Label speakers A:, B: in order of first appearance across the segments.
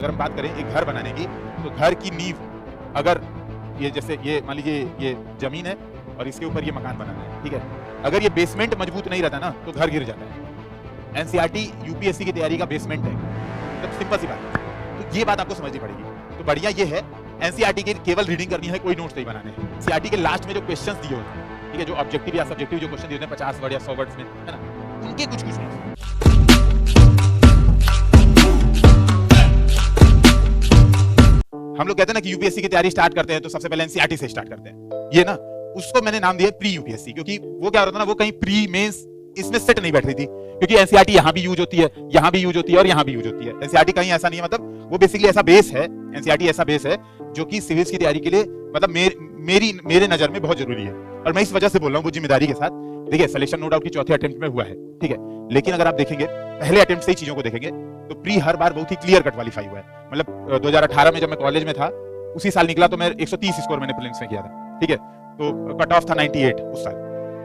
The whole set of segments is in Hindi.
A: अगर हम बात करें एक घर बनाने की, तो घर की नींव अगर ये जैसे ये मान लीजिए ये जमीन है और इसके ऊपर ये मकान बनाना है, ठीक है। अगर ये बेसमेंट मजबूत नहीं रहता ना तो घर गिर जाता है। एनसीईआरटी यूपीएससी की तैयारी का बेसमेंट है, मतलब सिंपल सी बात है। तो ये बात आपको समझनी पड़ेगी। तो बढ़िया ये है एनसीईआरटी की केवल रीडिंग करनी है, कोई नोट्स नहीं बनाने हैं। एनसीईआरटी के लास्ट में जो क्वेश्चंस दिए होते हैं, ठीक है, जो ऑब्जेक्टिव या सब्जेक्टिव जो क्वेश्चन दिए होते हैं 50 वर्ड या 100 वर्ड्स में, है ना, उनके कुछ नोट्स। हम लोग कहते हैं ना कि यूपीएससी की तैयारी स्टार्ट करते हैं तो सबसे पहले एनसीईआरटी से स्टार्ट करते हैं। ये ना उसको मैंने नाम दिया प्री यूपीएससी, क्योंकि वो क्या होता है ना, वो कहीं प्री मेंस इसमें सेट नहीं बैठ रही थी, क्योंकि एनसीईआरटी यहां भी यूज होती है, यहां भी यूज होती है और यहां भी यूज होती है। एनसीईआरटी कहीं ऐसा नहीं है, मतलब वो बेसिकली ऐसा बेस है, एनसीईआरटी ऐसा बेस है जो कि सिविल्स की तैयारी के लिए मतलब मेरे नजर में बहुत जरूरी है। और मैं इस वजह से बोल रहा हूँ वो जिम्मेदारी के साथ। देखिए सिलेक्शन नो डाउट की चौथे अटेम्प्ट में हुआ है, ठीक है, लेकिन अगर आप देखेंगे पहले अटेम्प्ट से ही चीजों को देखेंगे तो प्री हर बार बहुत ही क्लियर कट क्वालिफाई हुआ है। मतलब 2018 में जब मैं कॉलेज में था उसी साल निकला तो मैं 130 स्कोर मैंने प्रीलिम्स में किया था, ठीक है, तो कट ऑफ था 98 उस साल,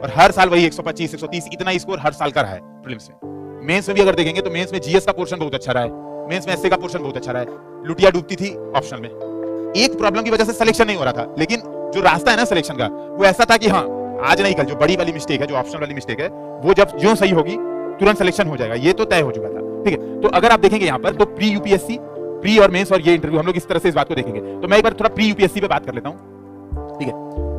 A: और हर साल वही 125 130 इतना स्कोर हर साल का रहा है प्रीलिम्स में। मेंस में भी अगर देखेंगे तो मेंस में जीएस का पोर्शन बहुत अच्छा रहा है, मेंस में एसए का पोर्शन बहुत अच्छा रहा है। लुटिया डूबती थी ऑप्शनल में, एक प्रॉब्लम की वजह से सिलेक्शन नहीं हो रहा था, लेकिन जो रास्ता है ना सिलेक्शन का वो ऐसा था कि हाँ आज नहीं कल जो बड़ी वाली मिस्टेक है, जो ऑप्शनल वाली मिस्टेक है, वो जब जो सही होगी तुरंत सिलेक्शन हो जाएगा, ये तो तय हो चुका था, ठीक है। तो अगर आप देखेंगे यहाँ पर तो प्री यूपीएससी, प्री और मेंस और ये इंटरव्यू हम लोग इस तरह से इस बात को देखेंगे। तो मैं एक बार थोड़ा प्री यूपीएससी पे बात कर लेता हूँ, ठीक है।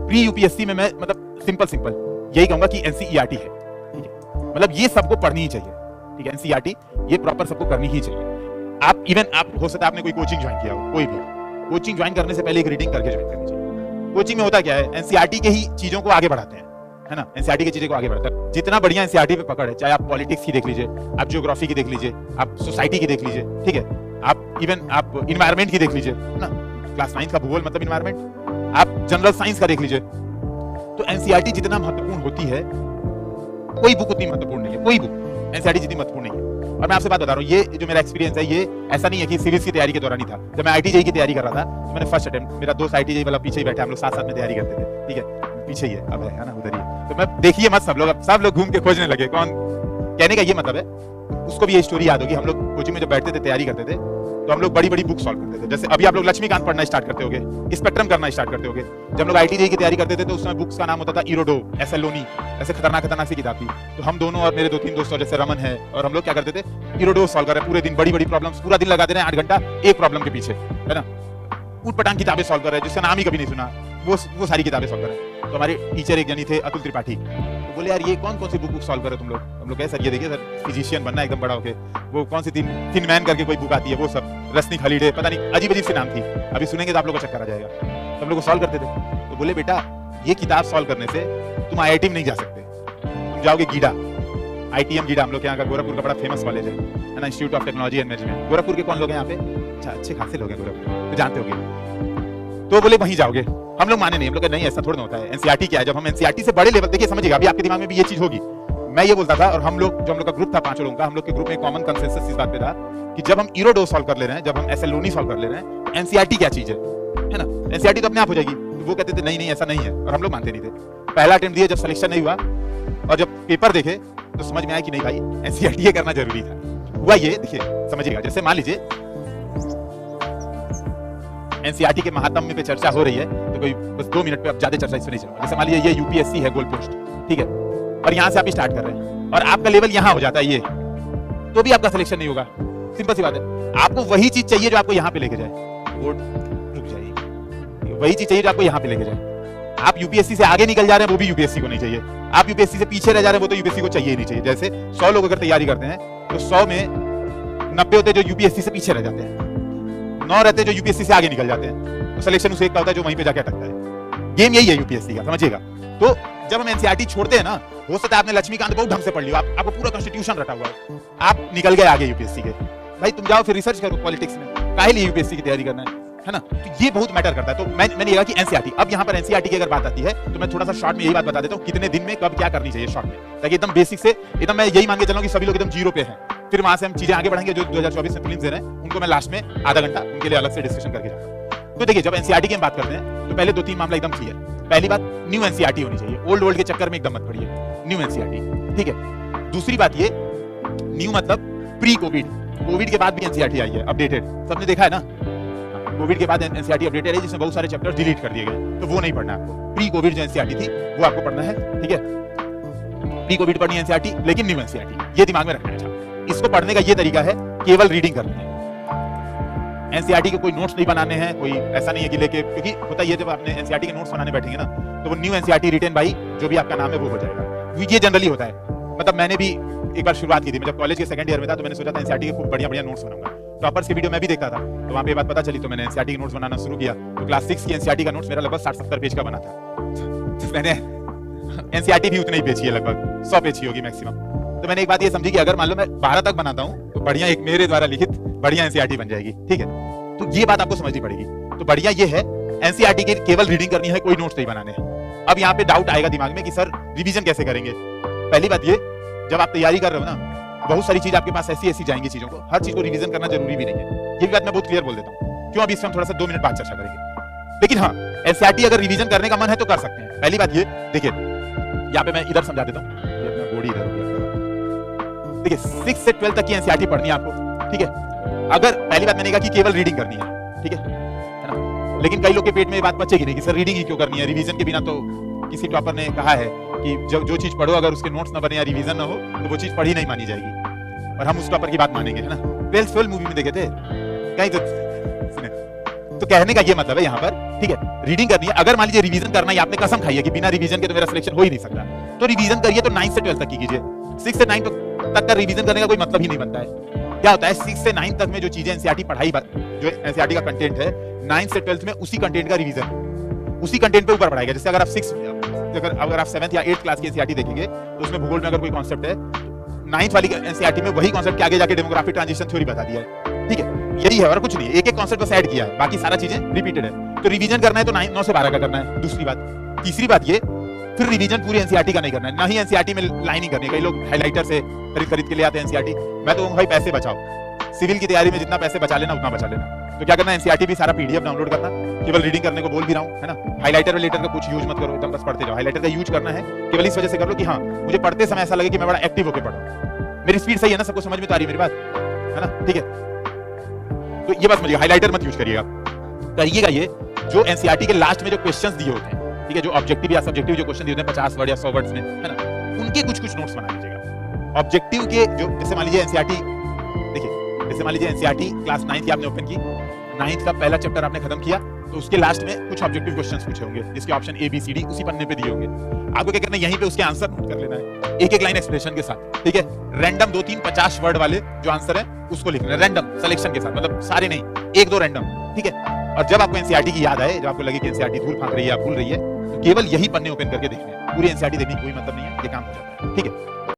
A: प्री यूपीएससी में मैं मतलब सिंपल यही कहूंगा कि एनसीईआरटी है, ठीक है, मतलब ये सबको पढ़नी ही चाहिए, ठीक है। एनसीईआरटी ये प्रॉपर सबको करनी ही चाहिए। आप इवन आप हो सकता है आपने कोई कोचिंग ज्वाइन किया हो, कोई भी कोचिंग ज्वाइन करने से पहले एक रीडिंग करके ज्वाइन करनी चाहिए। कोचिंग में होता क्या है, एनसीईआरटी के ही चीजों को आगे बढ़ाते हैं, है ना, एनसीईआरटी की चीजें को आगे बढ़ाते हैं। जितना बढ़िया एनसीईआरटी पे पकड़ है, चाहे आप पॉलिटिक्स की देख लीजिए, आप ज्योग्राफी की देख लीजिए, आप सोसाइटी की देख लीजिए, ठीक है, आप इवन आप इन्वायरमेंट की देख लीजिए, है ना, क्लास 9 का भूगोल मतलब इन्वायरमेंट, आप जनरल साइंस का देख लीजिए। तो एनसीईआरटी जितना महत्वपूर्ण होती है कोई बुक उतनी महत्वपूर्ण नहीं है, कोई बुक एनसीईआरटी जितनी महत्वपूर्ण नहीं है। और मैं आपसे बात बता रहा हूँ, ये जो मेरा एक्सपीरियंस है ये ऐसा नहीं है कि सिविल्स की तैयारी के दौरान ही था। जब मैं आईटीजेई की तैयारी कर रहा था तो मैंने फर्स्ट अटेम्प्ट, मेरा दोस्त आईटीजेई वाला पीछे ही बैठा, हम लोग साथ साथ में तैयारी करते थे, ठीक है, पीछे ही है अब, है ना, उधर ही। तो मैं देखिए मत सब लोग घूम के खोजने लगे कौन, कहने का ये मतलब है उसको भी ये स्टोरी याद होगी। हम लोग कोचिंग में जब बैठते थे तैयारी करते थे तो हम लोग बड़ी बड़ी बुक सॉल्व करते थे। जैसे अभी आप लोग लक्ष्मीकांत पढ़ना स्टार्ट करते होगे, स्पेक्ट्रम करना स्टार्ट करते होगे। जब लोग आईटीजेई की तैयारी करते थे तो उस समय बुक्स का नाम होता था इरोडो, एसएलोनी, ऐसे खतरनाक सी किताब थी। तो हम दोनों और मेरे 2-3 दोस्त जैसे रमन है और हम लोग क्या करते थे, इरोडो सॉल्व कर रहे पूरे दिन, बड़ी बड़ी प्रॉब्लम्स पूरा दिन लगाते रहे 8 घंटा एक प्रॉब्लम के पीछे, है ना, ऊटपटांग किताबें सॉल्व कर रहे जिसका नाम ही कभी नहीं सुना, वो सारी किताबें सॉल्व कर रहे। तो हमारे टीचर एक जनी थे अतुल त्रिपाठी, तो बोले यार ये कौन सी बुक सॉल्व कर रहे तुम लोग। हम लोग कहे सर ये देखिए सर, फिजिशियन बनना एकदम बड़ा होके, वो कौन सी थिन मैन करके कोई बुक आती है, वो सब रसनी खलीडे, पता नहीं अजीब सी नाम थी, अभी सुनेंगे तो आप लोगों को चक्कर आ जाएगा। तो हम लोग सॉल्व करते थे। तो बोले बेटा ये किताब सॉल्व करने से तुम आईआईटी में नहीं जा सकते, तुम जाओगे गीडा, आईटीएम गीडा, हम लोग यहाँ का गोरखपुर का बड़ा फेमस कॉलेज है ना, institute of technology and management. Gorakhpur के कौन लोग हैं यहाँ पे? अच्छा अच्छे खासे लोग हैं गोरखपुर, तो जानते होंगे। तो बोले वहीं जाओगे। हम लोग माने नहीं, हम लोग नहीं ऐसा थोड़ा होता है। एनसीईआरटी क्या है, जब हम एनसीईआरटी से बड़े लेवल, देखिए समझिएगा, अभी आपके दिमाग में भी ये चीज होगी। मैं ये बोलता था और हम लोग जो हम लोग का ग्रुप था 5 लोगों का, हम लोग के ग्रुप में कॉमन कंसेंसस इस बात पे था कि जब हम इरोडो सॉल्व कर ले रहे हैं, जब हम एसएलोनी सॉल्व कर ले रहे हैं, एनसीईआरटी क्या चीज है ना, एनसीईआरटी तो अपने आप हो जाएगी। तो वो कहते थे नहीं ऐसा नहीं है, और हम लोग मानते नहीं थे। पहला अटेम्प्ट दिया, जब सिलेक्शन नहीं हुआ और जब पेपर देखे तो समझ में आया कि नहीं भाई एनसीईआरटी करना जरूरी था। हुआ ये, देखिए समझिएगा, जैसे मान लीजिए एनसीईआरटी के महात्म्य पे चर्चा हो रही है तो कोई बस 2 मिनट पे, अब ज्यादा चर्चा इसमें नहीं चलूंगा। जैसे मान लीजिए ये यूपीएससी है गोल पोस्ट, ठीक है, और यहाँ से आप स्टार्ट कर रहे हैं और आपका लेवल यहाँ हो जाता है ये, तो भी आपका सिलेक्शन नहीं होगा। सिंपल सी बात है, आपको वही चीज चाहिए जो आपको यहाँ पे लेके जाए, वो रुक जाइए, वही चीज चाहिए जो आपको यहाँ पे लेके जाए। आप यूपीएससी से आगे निकल जा रहे हैं, वो भी यूपीएससी को नहीं चाहिए। आप यूपीएससी से पीछे रह जा रहे हैं, वो तो यूपीएससी को चाहिए ही नहीं चाहिए। जैसे 100 लोग अगर तैयारी करते हैं तो 100 में 90 होते हैं जो यूपीएससी से पीछे रह जाते हैं, 9 रहते हैं जो यूपीएससी से आगे निकल जाते हैं। तो सिलेक्शन उसे एक का होता है जो वहीं पे जाके अटकता है। गेम यही है यूपीएससी का, समझिएगा। तो जब हम एनसीईआरटी छोड़ते हैं ना, हो सकता है आपने लक्ष्मीकांत बहुत ढंग से पढ़ लिया, आपको पूरा कॉन्स्टिट्यूशन रटा हुआ है, आप निकल गए आगे यूपीएससी के। भाई तुम जाओ फिर रिसर्च करो पॉलिटिक्स में, काहे लिए यूपीएससी की तैयारी करना है ना। तो ये बहुत मैटर करता है। तो मैंने कहा कि एनसीईआरटी, अब यहाँ पर एनसीईआरटी की अगर बात आती है तो मैं थोड़ा सा शॉर्ट में यही बात बता देता हूँ, कितने दिन में कब क्या करनी चाहिए शॉर्ट में, ताकि एकदम बेसिक से एकदम मैं यही मान के चलूं कि सभी लोग एकदम जीरो पे हैं। फिर वहां से हम चीजें आगे बढ़ेंगे। जो 2024 में प्रीलिम्स दे रहे हैं उनको मैं लास्ट में आधा घंटा उनके लिए अलग से डिस्कशन करके जाऊंगा। तो देखिए, जब एनसीईआरटी की हम बात करते हैं तो पहले 2-3 मामला एकदम क्लियर। पहली बात, न्यू एनसीईआरटी होनी चाहिए, ओल्ड के चक्कर में एकदम मत पड़िए, न्यू एनसीईआरटी, ठीक है। दूसरी बात ये, न्यू मतलब प्री कोविड, कोविड के बाद भी एनसीईआरटी आई है अपडेटेड, सबने देखा है ना। कोविड के बाद एनसीईआरटी अपडेटेड है जिसमें बहुत सारे चैप्टर्स डिलीट कर दिए गए, तो वो नहीं पढ़ना है आपको। प्री कोविड जो एनसीईआरटी थी वो आपको पढ़ना है, ठीक है। प्री कोविड पढ़नी है एनसीईआरटी, लेकिन न्यू एनसीईआरटी, ये दिमाग में रखना है। इसको पढ़ने का ये तरीका है, केवल रीडिंग करनी है। एनसीईआरटी के कोई नोट्स नहीं बनाने हैं, कोई ऐसा नहीं है कि लेके, क्योंकि होता है जब आपने एनसीईआरटी के नोट्स बनाने बैठेंगे ना, तो वो न्यू एनसीईआरटी रिटेन बाई जो भी आपका नाम है वो हो जाएगा। ये जनरली होता है। मतलब मैंने भी एक बार शुरुआत की थी, मैं जब कॉलेज के सेकंड ईयर में था, तो मैंने सोचा था एनसीईआरटी के खूब बढ़िया नोट्स बनाऊंगा। टॉपर्स के वीडियो मैं भी देखता था, तो वहां पे बात पता चली, तो मैंने एनसीईआरटी के नोट्स बनाना शुरू किया। तो क्लास 6 की एनसीईआरटी का नोट्स मेरा लगभग 60-70 पेज का बना था। मैंने एनसीईआरटी भी उतने ही पेज की है, लगभग 100 पेज की होगी मैक्सिमम। तो मैंने एक बात ये समझी कि अगर मान लो मैं 12 तक बनाता हूँ, तो बढ़िया एक मेरे द्वारा लिखित बढ़िया एनसीईआरटी बन जाएगी, ठीक है। तो ये बात आपको समझनी पड़ेगी। तो बढ़िया ये है, एनसीईआरटी की केवल रीडिंग करनी है, कोई नोट्स नहीं बनाने हैं। अब यहाँ पे डाउट आएगा दिमाग में कि सर रिवीजन कैसे करेंगे। पहली बात ये, जब आप तैयारी कर रहे हो ना, बहुत सारी चीज आपके पास ऐसी जाएंगी चीजों को, हर चीज को रिवीजन करना जरूरी भी नहीं है। ये भी बात मैं बहुत क्लियर बोल देता हूँ। क्यों, अभी इस पर हम थोड़ा सा 2 मिनट बाद चर्चा करेंगे। लेकिन हाँ, एनसीईआरटी अगर रिवीजन करने का मन है तो कर सकते हैं। पहली बात ये देखिए, यहाँ पे मैं इधर समझा देता हूँ, देखिए 6 से 12 तक की एनसीईआरटी पढ़नी है आपको, ठीक है। अगर पहली बात मैंने कहा कि केवल रीडिंग करनी है, ठीक है ना। लेकिन कई लोग के पेट में ये बात बचेगी नहीं कि सर रीडिंग ही क्यों करनी है, रिवीजन के बिना। तो किसी टॉपर ने कहा है कि जो चीज पढ़ो अगर उसके नोट्स ना बने या रिवीजन ना हो तो वो चीज पढ़ी नहीं मानी जाएगी, और हम उस टॉपर की बात मानेंगे, है ना। 12 मूवी में देखे थे कहीं, तो कहने का ये मतलब है यहाँ पर, ठीक है, रीडिंग करनी है। अगर मान लीजिए रिवीजन करना है, आपने कसम खाई है कि बिना रिवीजन के तो मेरा सिलेक्शन हो ही नहीं सकता, तो रिवीजन करिए, तो 9 से 12 तक की कीजिए। 6 से 9 तक का रिवीजन करने का कोई मतलब ही नहीं बनता है। क्या होता है, 6 से 9 तक में जो चीजें एनसीईआरटी पढ़ाई, जो एनसीईआरटी का कंटेंट है, 9 से 12 में उसी कंटेंट का रिवीजन, उसी कंटेंट पे ऊपर पढ़ाएगा। जैसे अगर आप 7th या 8th क्लास की एनसीईआरटी देखेंगे, तो उसमें भूगोल में अगर कोई कॉन्सेप्ट है, 9th वाली एनसीईआरटी में वही कॉन्सेप्ट के आगे जाके डेमोग्राफिक ट्रांजिशन थ्योरी बता दिया है, ठीक है। यही है और कुछ नहीं, एक कॉन्सेप्ट बस ऐड किया है, बाकी सारा चीजें रिपीटेड है। तो रिवीजन करना है तो 9 से 12 का करना है, दूसरी बात। तीसरी बात ये, फिर रिवीजन पूरी एनसीईआरटी का नहीं करना है, ना ही एनसीईआरटी में लाइनिंग करनी है। कई लोग हाइलाइटर से खरीद के ले आते हैं एनसीईआरटी। मैं तो भाई पैसे बचाओ, सिविल की तैयारी में जितना पैसे बचा लेना उतना बचा लेना। तो क्या करना है, एनसीईआरटी भी सारा पीडीएफ डाउनलोड करना, केवल रीडिंग करने को बोल भी रहा हूं, है ना। हाइलाइटर वाइलाइटर का कुछ यूज मत करो, एकदम बस पढ़ते जाओ। हाइलाइटर का यूज करना है केवल इस वजह से कर लो कि हाँ, मुझे पढ़ते समय ऐसा लगे कि मैं बड़ा एक्टिव होकर पढ़ रहा हूं, मेरी स्पीड सही है ना, सबको समझ में तो आ रही है मेरी बात, है ना, ठीक है। तो ये बात समझिएगा, हाइलाइटर मत यूज करिएगा। करिएगा ये, जो एनसीईआरटी के लास्ट में जो क्वेश्चंस दिए होते हैं, ठीक है, जो ऑब्जेक्टिव या सब्जेक्टिव जो क्वेश्चन दिए होते हैं 50 वर्ड या 100 वर्ड्स में, है ना, उनके कुछ नोट्स बना लीजिएगा। ऑब्जेक्टिव के जो, जैसे मान लीजिए एनसीईआरटी, देखिए जैसे मान लीजिए एनसीईआरटी क्लास 9 की आपने ओपन की, 9th का पहला चैप्टर आपने खत्म किया, तो उसके लास्ट में कुछ ऑब्जेक्टिव क्वेश्चंस पूछे होंगे, जिसके option A B C D उसी पन्ने पे दिए होंगे। आपको क्या करना है, यहीं पे उसके आंसर नोट कर लेना है, एक लाइन एक्सप्रेशन के साथ, ठीक है। रैंडम 2-3 50 वर्ड वाले जो आंसर है उसको लिखना है, रैंडम सिलेक्शन के साथ, मतलब सारे नहीं, 1-2 रैंडम, ठीक है। और जब आपको एनसीईआरटी की याद आए, जब आपको लगे कि एनसीईआरटी धूल फांक रही है या भूल रही है, तो केवल यही पन्ने ओपन करके देखने हैं। पूरी एनसीईआरटी देखने की कोई मतलब नहीं है, ये काम हो जाता है, ठीक है।